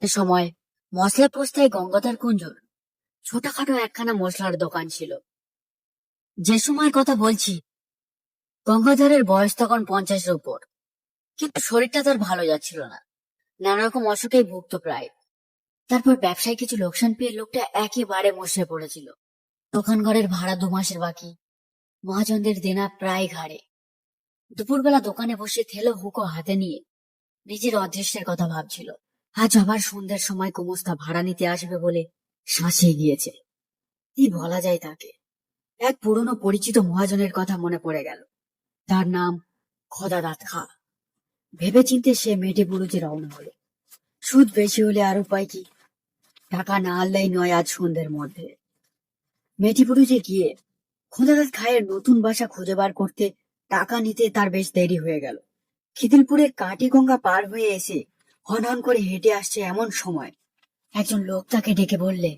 এ সময় মশলা পোস্তায় গঙ্গাধর কুঞ্জুর ছোটখাটো একখানা মশলার দোকান ছিল। যে সময় কথা বলছি গঙ্গাধরের বয়স তখন 50-এর উপর, কিন্তু শরীরটা তার ভালো যাচ্ছিল না। নানা রকম অসুখেই ভুগত প্রায়। তারপর ব্যবসায় কিছু লোকসান পেয়ে লোকটা একেবারে মশে পড়েছিল। দোকান ঘরের ভাড়া 2 মাসের বাকি, মহাজনদের দেনা প্রায় ঘাড়ে। দুপুরবেলা দোকানে বসে থেলো হুকো হাতে নিয়ে নিজের অদৃষ্টের কথা ভাবছিল। আজ আবার সন্ধ্যের সময় কুমস্তা ভাড়া নিতে আসবে বলে শাঁসিয়ে গিয়েছে। কি বলা যায় তাকে? এক পুরনো পরিচিত মহাজনের কথা মনে পড়ে গেল। তার নাম খোদাদাত খা। ভেবে চিনতে সে মেটে বুরুজে রওনা হলো। সুদ বেশি হলে আর উপায় কি? টাকা না আনলেই নয় আজ সন্ধ্যের মধ্যে। মেটি বুরুজে গিয়ে খোদাদাত খায়ের নতুন বাসা খুঁজে বার করতে টাকা নিতে তার বেশ দেরি হয়ে গেল। খিদিলপুরের কাটিগঙ্গা পার হয়ে এসে হন হন করে হেঁটে আসছে এমন সময় একজন লোক তাকে ডেকে বললে,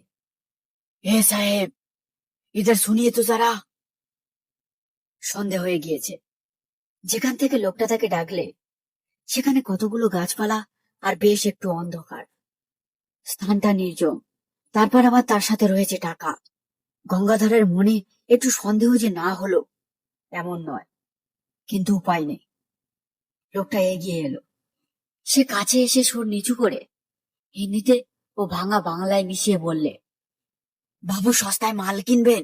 হে সাহেব, ইধার শুনিয়ে তো যারা। সন্ধে হয়ে গিয়েছে। যেখান থেকে লোকটা তাকে ডাকলে সেখানে কতগুলো গাছপালা আর বেশ একটু অন্ধকার। স্থানটা নির্জন, তারপর আবার তার সাথে রয়েছে টাকা। গঙ্গাধরের মনে একটু সন্দেহ যে না হলো এমন নয়, কিন্তু উপায় নেই। লোকটা এগিয়ে এলো। সে কাছে এসে সুর নিচু করে হিন্দিতে ও ভাঙা বাংলায় মিশিয়ে বললে, বাবু সস্তায় মাল কিনবেন?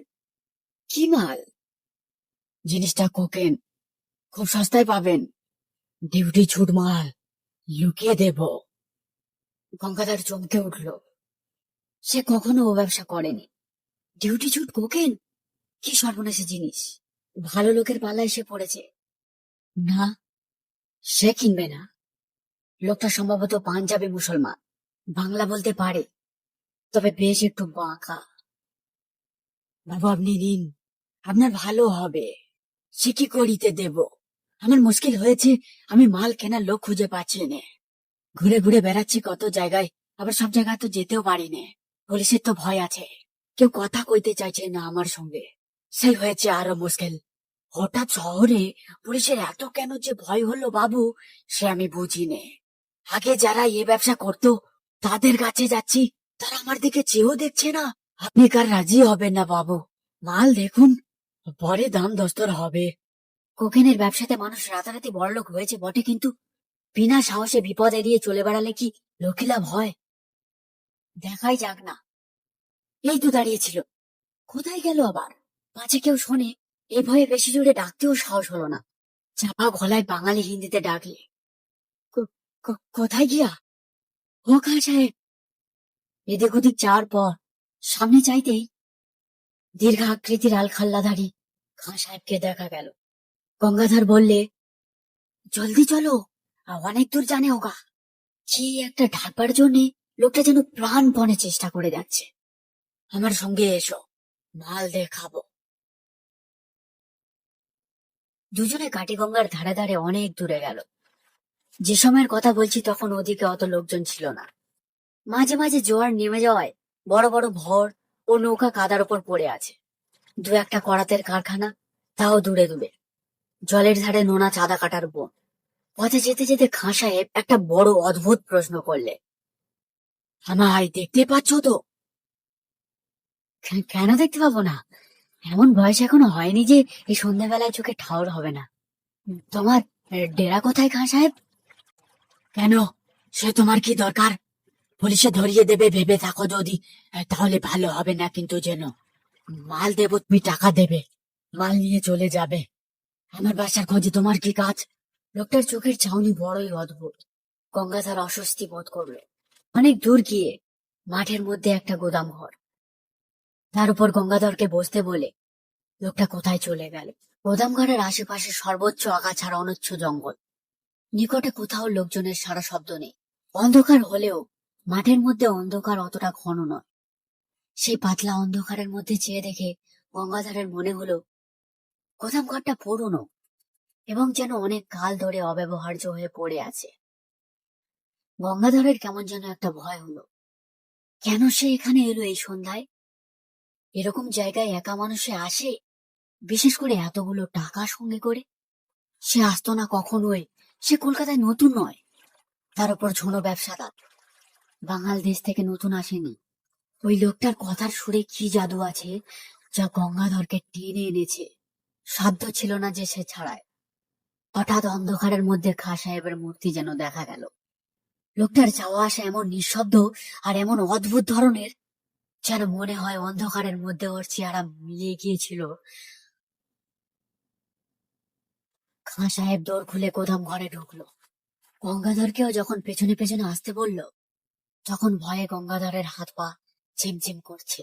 কি মাল? জিনিসটা কোকেন, খুব সস্তায় পাবেন। ডিউটি ছুট মাল, লুকিয়ে দেব। গঙ্গাধর চমকে উঠল। সে কখনো ও ব্যবসা করেনি। ডিউটি ছুট কোকেন? কি সর্বনাশী জিনিস! ভালো লোকের পাল্লায় এসে পড়েছে। না, সে কিনবে না। লোকটা সম্ভবত পাঞ্জাবি মুসলমান, বাংলা বলতে পারে, তবে বেশ একটু বাঁকা। বাবু আপনি নিন, আপনার ভালো হবে। সে কি করিতে দেব? আমার মুশকিল হয়েছে, আমি মাল কেনার লোক খুঁজে পাচ্ছি না। ঘুরে ঘুরে বেড়াচ্ছি কত জায়গায়, আবার সব জায়গায় তো যেতেও পারি না। পুলিশের তো ভয় আছে, কেউ কথা কইতে চাইছে না আমার সঙ্গে। সেই হয়েছে আরো মুশকিল। হঠাৎ শহরে পুলিশের এত কেন যে ভয় হলো বাবু, সে আমি বুঝি নে। আগে যারা এ ব্যবসা করতো তাদের কাছে যাচ্ছি, তারা আমার দিকে চেয়েও দেখছে না। আপনি কার রাজি হবেন না বাবু। মাল দেখুন, পরে দাম দস্তর হবে। কোকেনের ব্যবসাতে মানুষ রাতারাতি বড়লোক হয়েছে বটে, কিন্তু বিনা সাহসে বিপদ এড়িয়ে চলে বেড়ালে কি লোকে লাভ হয়? দেখাই যাক না। এই তো দাঁড়িয়েছিল, কোথায় গেল আবার? পাছে কেউ শোনে, এ ভয়ে বেশি জোরে ডাকতেও সাহস হলো না। চাপা গলায় বাঙালি হিন্দিতে ডাকলে, কোথায় গিয়া? ও খা সাহেব। এদিক ওদিক যাওয়ার পর সামনে চাইতেই দীর্ঘ আকৃতির আলখাল্লাধারী খাঁ সাহেবকে দেখা গেল। গঙ্গাধর বললে, জলদি চলো, অনেক দূর জানে ওগা। কি একটা ঢাকবার জন্যে লোকটা যেন প্রাণপণে চেষ্টা করে যাচ্ছে। আমার সঙ্গে এসো, মাল দেখাবো। দুজনে কাটিগঙ্গার ধারে ধারে অনেক দূরে গেল। যে সময়ের কথা বলছি তখন ওদিকে অত লোকজন ছিল না। মাঝে মাঝে জোয়ার নেমে যাওয়ায় বড় বড় ভর ও নৌকা কাদার উপর পড়ে আছে। দু একটা করাতের কারখানা, তাও দূরে দূরে। জলের ধারে নোনা চাঁদা কাটার বন। পথে যেতে যেতে খাঁ সাহেব একটা বড় অদ্ভুত প্রশ্ন করলে, আমায় দেখতে পাচ্ছ তো? কেন দেখতে পাবো না? এমন বয়স এখনো হয়নি যে এই সন্ধ্যাবেলায় চোখে ঠাউর হবে না। তোমার ডেরা কোথায় খাঁ সাহেব? কেন, সে তোমার কি দরকার? পুলিশে ধরিয়ে দেবে ভেবে থাকো যদি, তাহলে ভালো হবে না। কিন্তু যেন মাল দেবো, তুমি টাকা দেবে, মাল নিয়ে চলে যাবে। আমার বাসার খোঁজে তোমার কি কাজ? লোকটার চোখের চাউনি বড়ই অদ্ভুত। গঙ্গাধর অস্বস্তি বোধ করল। অনেক দূর গিয়ে মাঠের মধ্যে একটা গোদাম ঘর। তার উপর গঙ্গাধরকে বসতে বলে লোকটা কোথায় চলে গেল। গোদাম ঘরের আশেপাশে সর্বোচ্চ আগাছার অনুচ্ছ জঙ্গল। নিকটে কোথাও লোকজনের সারা শব্দ নেই। অন্ধকার হলেও মাঠের মধ্যে অন্ধকার অতটা ঘন নয়। সেই পাতলা অন্ধকারের মধ্যে চেয়ে দেখে গঙ্গাধরের মনে হলো গোদাম ঘরটা পুরনো এবং যেন অনেক কাল ধরে অব্যবহার্য হয়ে পড়ে আছে। গঙ্গাধরের কেমন যেন একটা ভয় হলো। কেন সে এখানে এলো এই সন্ধ্যায়? এরকম জায়গায় একা মানুষে আসে, বিশেষ করে এতগুলো টাকা সঙ্গে করে? সে আসতো না কখনোই। সে কলকাতায় নতুন নয়, তার উপর ঝোনো ব্যবসাদার। বাঙাল দেশ থেকে নতুন আসেনি। ওই লোকটার কথার সুরে কি জাদু আছে যা গঙ্গাধরকে টেনে এনেছে। সাধ্য ছিল না যে সে ছাড়ায়। হঠাৎ অন্ধকারের মধ্যে খাঁ সাহেবের মূর্তি যেন দেখা গেল। লোকটার যাওয়া আসা এমন নিঃশব্দ আর এমন অদ্ভুত ধরনের, যেন মনে হয় অন্ধকারের মধ্যে ওর চেহারা মিলিয়ে গিয়েছিল। খাঁ সাহেব দৌড় খুলে গোদাম ঘরে ঢুকলো। গঙ্গাধরকেও যখন পেছনে পেছনে আসতে বলল, তখন ভয়ে গঙ্গাধরের হাত পা ঝিমঝিম করছে।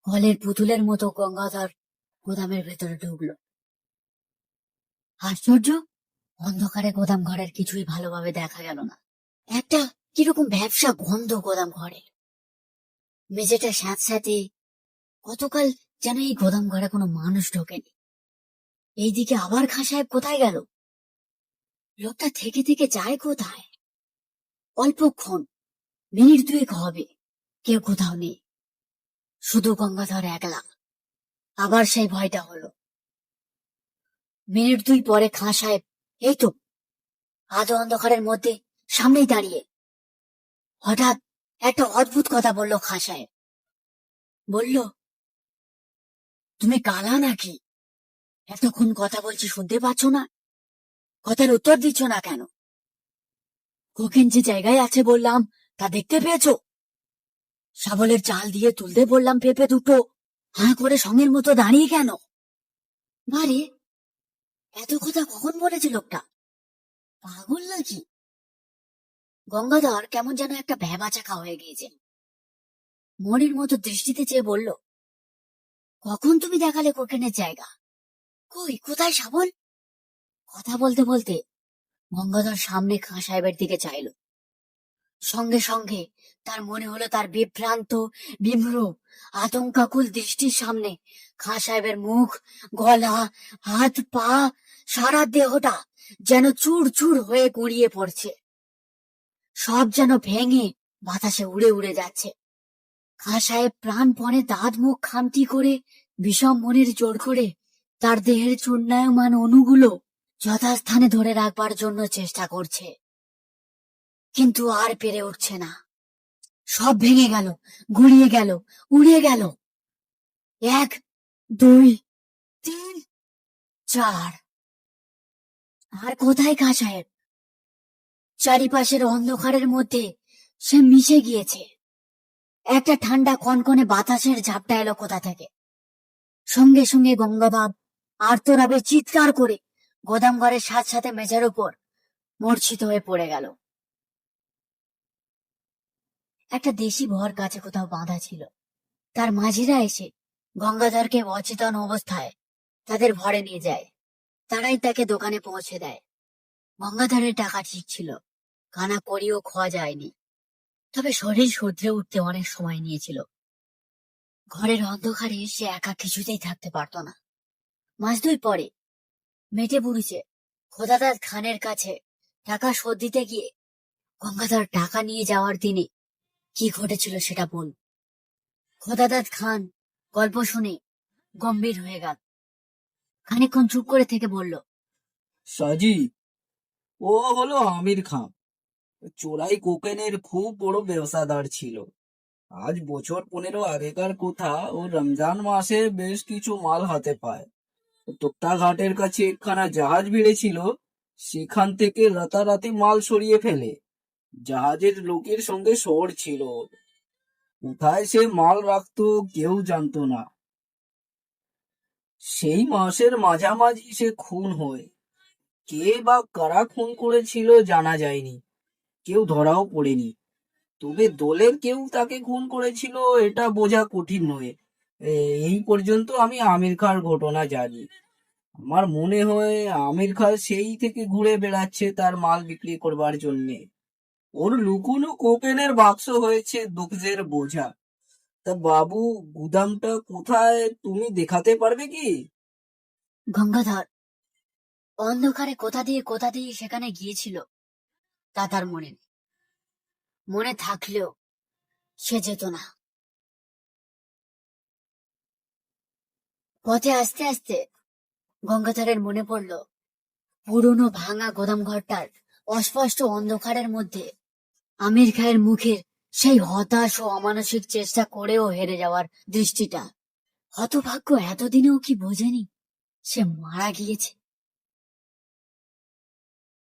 কলের পুতুলের মতো গঙ্গাধর গোদামের ভেতরে ঢুকলো। আশ্চর্য, অন্ধকারে গোদাম ঘরের কিছুই ভালোভাবে দেখা গেল না। একটা কিরকম ভ্যাপসা গন্ধ গোদাম ঘরে। মেঝেটা স্যাঁতস্যাঁতে। গতকাল যেন এই গোদাম ঘরে কোনো মানুষ ঢোকেনি। এইদিকে আবার খাঁ সাহেব কোথায় গেল? লোকটা থেকে থেকে যায় কোথায়? অল্পক্ষণ, মিনিট দুয়েক হবে, কেউ কোথাও নেই, শুধু গঙ্গাধর একলা। আবার সেই ভয়টা হলো। মিনিট দুই পরে খাঁ সাহেব এই তো আধো অন্ধকারের মধ্যে সামনেই দাঁড়িয়ে। হঠাৎ একটা অদ্ভুত কথা বলল খাঁ সাহেব। বলল, তুমি কালা নাকি? এতক্ষণ কথা বলছি শুনতে পাচ্ছ না? কথার উত্তর দিচ্ছ না কেন? কোকেন যে জায়গায় আছে বললাম তা দেখতে পেয়েছো? শাবলের চাল দিয়ে তুলতে বললাম পেঁপে দুটো, হাঁ করে সঙ্গের মতো দাঁড়িয়ে কেন? বারে, এত কথা কখন বলেছে লোকটা? পাগল নাকি? গঙ্গাধর কেমন যেন একটা ভ্যাবাচাকা হয়ে গিয়েছে। মনের মতো দৃষ্টিতে চেয়ে বলল, কখন তুমি দেখালে কোকেনের জায়গা? কই, কোথায় শাবল? কথা বলতে বলতে গঙ্গাধর সামনে খাঁ সাহেবের দিকে চাইল। সঙ্গে সঙ্গে তার মনে হলো তার বিভ্রান্ত, বিম্র, আতঙ্কাকুল দৃষ্টির সামনে খাঁ সাহেবের মুখ, গলা, হাত পা, সারা দেহটা যেন চুর চুর হয়ে গড়িয়ে পড়ছে। সব যেন ভেঙে বাতাসে উড়ে উড়ে যাচ্ছে। খাঁ সাহেব প্রাণপণে দাঁত মুখ খামতি করে, বিষম মনের জোর করে তার দেহের চূর্ণায়মান অণুগুলো যথাস্থানে ধরে রাখবার জন্য চেষ্টা করছে, কিন্তু আর পেরে উঠছে না। সব ভেঙে গেল, গুড়িয়ে গেল, উড়ে গেল। এক, দুই, তিন, চার। আর কোথায় খাঁ সাহেব? চারিপাশের অন্ধকারের মধ্যে সে মিশে গিয়েছে। একটা ঠান্ডা কনকনে বাতাসের ঝাপটা এলো কোথা থেকে। সঙ্গে সঙ্গে গঙ্গাধর আর্তনাবে চিৎকার করে গোদাম ঘরের সাথে সাথে মেঝের উপর মূর্ছিত হয়ে পড়ে গেল। একটা দেশি ভর কাছে কোথাও বাঁধা ছিল। তার মাঝিরা এসে গঙ্গাধরকে অচেতন অবস্থায় তাদের ভরে নিয়ে যায়। তারাই তাকে দোকানে পৌঁছে দেয়। গঙ্গাধরের টাকা ঠিক ছিল, কানা করিও খোয়া যায়নি, তবে শরীর শুধরে উঠতে অনেক সময় নিয়েছিল। ঘরের অন্ধকারে সে একা কিছুতেই থাকতে পারত না। মাস দুই পরে মেটে বুড়িছে খোদাদাদ খানের কাছে টাকা শোধ দিতে গিয়ে গঙ্গাধর টাকা নিয়ে যাওয়ার দিনে কি ঘটেছিল সেটা বল। খোদাদাদ খান গল্প শুনে গম্ভীর হয়ে গেল। খানিকক্ষণ চুপ করে থেকে বলল, সাজি, ও হলো আমির খান। চোরাই কোকেনের খুব বড় ব্যবসাদার ছিল। আজ বছর 15 আগেকার কথা, ও রমজান মাসে বেশ কিছু মাল হাতে পায়। তোক্তা ঘাটের কাছে একখানা জাহাজ ভিড়েছিল, সেখান থেকে রাতারাতি মাল সরিয়ে ফেলে। জাহাজের লোকের সঙ্গে শহর ছিল ওর। কোথায় সে মাল রাখতো কেউ জানতো না। সেই মাসের মাঝামাঝি সে খুন হয়। কে বা কারা খুন করেছিল জানা যায়নি, কেউ ধরাও পড়েনি। তবে দলের কেউ তাকে খুন করেছিল এটা বোঝা কঠিন নয়। এই পর্যন্ত আমি আমির খাঁর ঘটনা জানি। আমার মনে হয় আমির খাঁ সেই থেকে ঘুরে বেড়াচ্ছে তার মাল বিক্রি করবার জন্যে। ওর লুকোনো কোকেনের বাক্স হয়েছে দুঃখের বোঝা। তা বাবু, গুদামটা কোথায় তুমি দেখাতে পারবে কি? গঙ্গাধর অন্ধকারে কোথা দিয়ে সেখানে গিয়েছিল তা তার মনে নেই। মনে থাকলেও সে যেত না। পথে আস্তে আস্তে গঙ্গাধরের মনে পড়ল পুরনো ভাঙা গোদাম ঘরটার অস্পষ্ট অন্ধকারের মধ্যে আমির খাঁয়ের মুখের সেই হতাশ ও অমানসিক চেষ্টা করেও হেরে যাওয়ার দৃষ্টিটা হতভাগ্য এতদিনেও কি বোঝেনি সে মারা গিয়েছে।